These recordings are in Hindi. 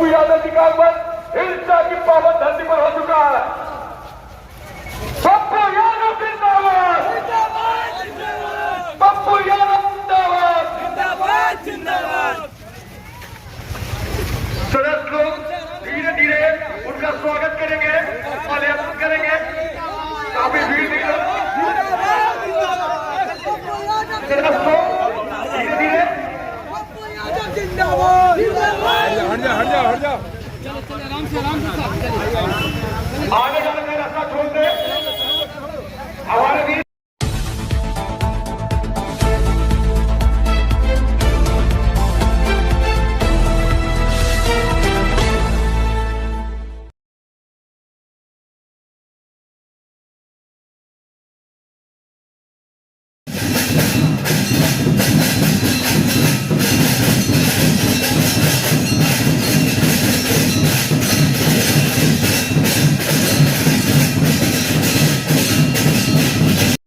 पप्पू यादव की कागज हिंसा की पावन धरती पर हो चुका है। पप्पू यादव जिंदाबाद, पप्पू यादव जिंदाबाद, जिंदाबाद। सदस्य लोग धीरे धीरे उनका स्वागत करेंगे, माल्यार्पण करेंगे। काफी भीड़ दिख रही है। धीरे धीरे हट जा आगे जाने का रास्ता छोड़ दे। हमारे भी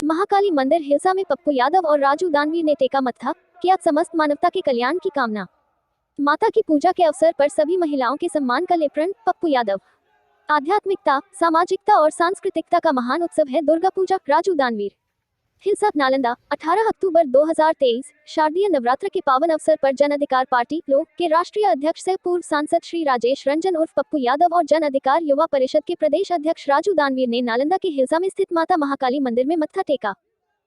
महाकाली मंदिर हिलसा में पप्पू यादव और राजू दानवीर ने टेका मत्था, किया समस्त मानवता के कल्याण की कामना। माता की पूजा के अवसर पर सभी महिलाओं के सम्मान का ले प्रण पप्पू यादव। आध्यात्मिकता, सामाजिकता और सांस्कृतिकता का महान उत्सव है दुर्गा पूजा। राजू दानवीर। हिलसा नालंदा 18 अक्टूबर 2023 शारदीय नवरात्र के पावन अवसर पर जन अधिकार पार्टी लोक के राष्ट्रीय अध्यक्ष से पूर्व सांसद श्री राजेश रंजन उर्फ पप्पू यादव और जन अधिकार युवा परिषद के प्रदेश अध्यक्ष राजू दानवीर ने नालंदा के हिलसा में स्थित माता महाकाली मंदिर में मत्था टेका।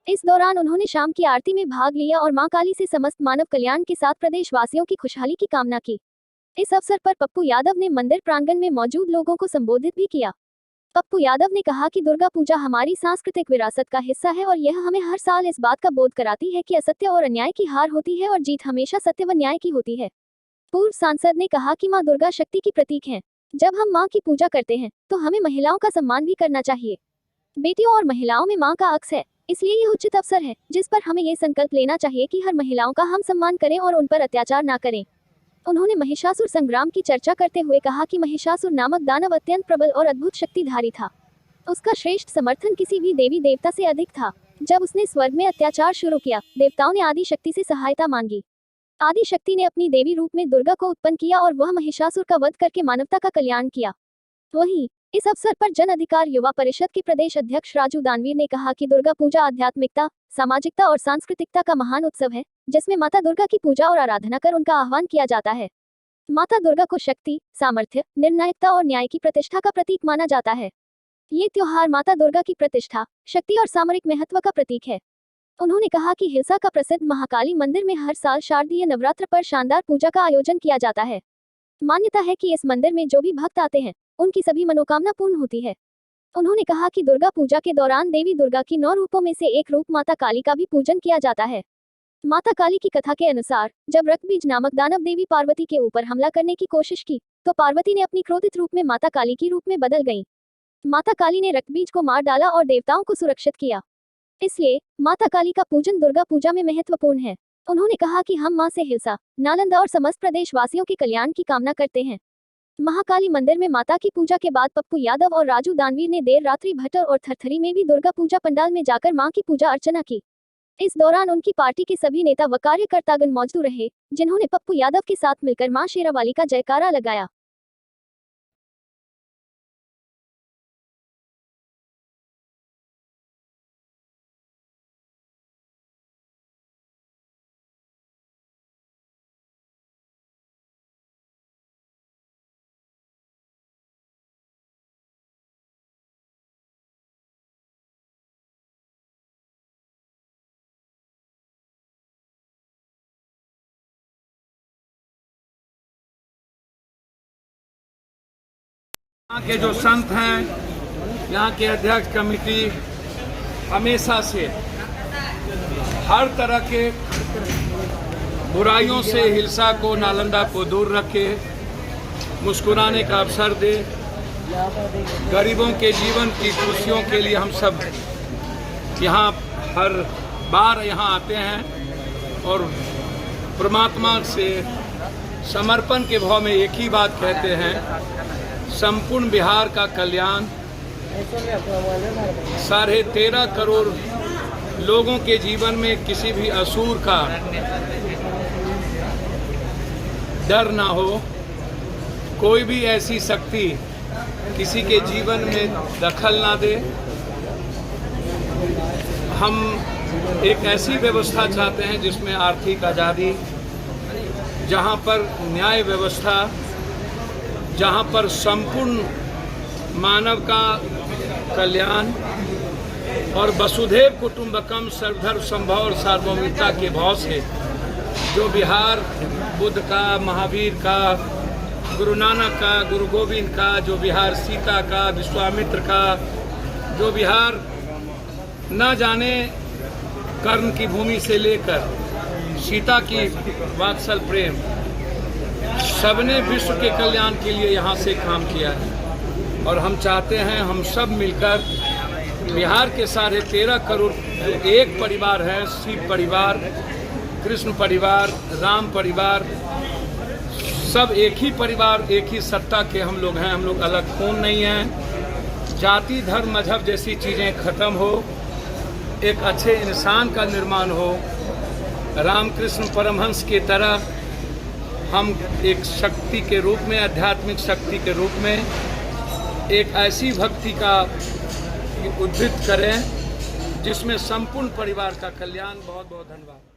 इस दौरान उन्होंने शाम की आरती में भाग लिया और मां काली से समस्त मानव कल्याण के साथ प्रदेश वासियों की खुशहाली की कामना की। इस अवसर पर पप्पू यादव ने मंदिर प्रांगण में मौजूद लोगों को संबोधित भी किया। पप्पू यादव ने कहा कि दुर्गा पूजा हमारी सांस्कृतिक विरासत का हिस्सा है और यह हमें हर साल इस बात का बोध कराती है कि असत्य और अन्याय की हार होती है और जीत हमेशा सत्य व न्याय की होती है। पूर्व सांसद ने कहा कि मां दुर्गा शक्ति की प्रतीक हैं। जब हम मां की पूजा करते हैं तो हमें महिलाओं का सम्मान भी करना चाहिए। बेटियों और महिलाओं में मां का अक्स है, इसलिए यह उचित अवसर है जिस पर हमें ये संकल्प लेना चाहिए कि हर महिलाओं का हम सम्मान करें और उन पर अत्याचार न करें। उन्होंने महिषासुर संग्राम की चर्चा करते हुए कहा कि महिषासुर नामक दानव अत्यंत प्रबल और अद्भुत शक्तिधारी था। उसका श्रेष्ठ समर्थन किसी भी देवी देवता से अधिक था। जब उसने स्वर्ग में अत्याचार शुरू किया, देवताओं ने आदि शक्ति से सहायता मांगी। आदि शक्ति ने अपनी देवी रूप में दुर्गा को उत्पन्न किया और वह महिषासुर का वध करके मानवता का कल्याण किया। वहीं इस अवसर पर जन अधिकार युवा परिषद के प्रदेश अध्यक्ष राजू दानवीर ने कहा कि दुर्गा पूजा आध्यात्मिकता, सामाजिकता और सांस्कृतिकता का महान उत्सव है जिसमें माता दुर्गा की पूजा और आराधना कर उनका आह्वान किया जाता है। माता दुर्गा को शक्ति, सामर्थ्य, निर्णायकता और न्याय की प्रतिष्ठा का प्रतीक माना जाता है। ये त्योहार माता दुर्गा की प्रतिष्ठा, शक्ति और सामरिक महत्व का प्रतीक है। उन्होंने कहा कि हिलसा का प्रसिद्ध महाकाली मंदिर में हर साल शारदीय नवरात्र पर शानदार पूजा का आयोजन किया जाता है। मान्यता है कि इस मंदिर में जो भी भक्त आते हैं उनकी सभी मनोकामना पूर्ण होती है। उन्होंने कहा कि दुर्गा पूजा के दौरान देवी दुर्गा की 9 रूपों में से एक रूप माता काली का भी पूजन किया जाता है। माता काली की कथा के अनुसार जब रक्तबीज नामक दानव देवी पार्वती के ऊपर हमला करने की कोशिश की तो पार्वती ने अपनी क्रोधित रूप में माता काली की रूप में बदल गईं। माता काली ने रक्तबीज को मार डाला और देवताओं को सुरक्षित किया। इसलिए माता काली का पूजन दुर्गा पूजा में महत्वपूर्ण है। उन्होंने कहा कि हम मां से हिलसा, नालंदा और समस्त प्रदेश वासियों के कल्याण की कामना करते हैं। महाकाली मंदिर में माता की पूजा के बाद पप्पू यादव और राजू दानवीर ने देर रात्रि भट्टर और थरथरी में भी दुर्गा पूजा पंडाल में जाकर मां की पूजा अर्चना की। इस दौरान उनकी पार्टी के सभी नेता व कार्यकर्तागण मौजूद रहे जिन्होंने पप्पू यादव के साथ मिलकर मां शेरावाली का जयकारा लगाया। यहाँ के जो संत हैं, यहाँ के अध्यक्ष कमेटी हमेशा से हर तरह के बुराइयों से हिलसा को, नालंदा को दूर रखे, मुस्कुराने का अवसर दे, गरीबों के जीवन की खुशियों के लिए हम सब यहाँ हर बार यहाँ आते हैं और परमात्मा से समर्पण के भाव में एक ही बात कहते हैं, संपूर्ण बिहार का कल्याण, 13.5 करोड़ लोगों के जीवन में किसी भी असुर का डर ना हो, कोई भी ऐसी शक्ति किसी के जीवन में दखल ना दे। हम एक ऐसी व्यवस्था चाहते हैं जिसमें आर्थिक आज़ादी, जहां पर न्याय व्यवस्था, जहां पर संपूर्ण मानव का कल्याण और वसुधैव कुटुंबकम सर्वधर्म संभव और सार्वभौमिकता के भाव से जो बिहार बुद्ध का, महावीर का, गुरु नानक का, गुरु गोविंद का, जो बिहार सीता का, विश्वामित्र का, जो बिहार न जाने कर्ण की भूमि से लेकर सीता की वात्सल प्रेम, सबने विश्व के कल्याण के लिए यहाँ से काम किया है। और हम चाहते हैं हम सब मिलकर बिहार के 13.5 करोड़ जो एक परिवार है, शिव परिवार, कृष्ण परिवार, राम परिवार, सब एक ही परिवार, एक ही सत्ता के हम लोग हैं। हम लोग अलग खून नहीं हैं। जाति, धर्म, मजहब जैसी चीज़ें ख़त्म हो, एक अच्छे इंसान का निर्माण हो। रामकृष्ण परमहंस की तरह हम एक शक्ति के रूप में, आध्यात्मिक शक्ति के रूप में एक ऐसी भक्ति का उद्भित करें जिसमें संपूर्ण परिवार का कल्याण। बहुत बहुत धन्यवाद।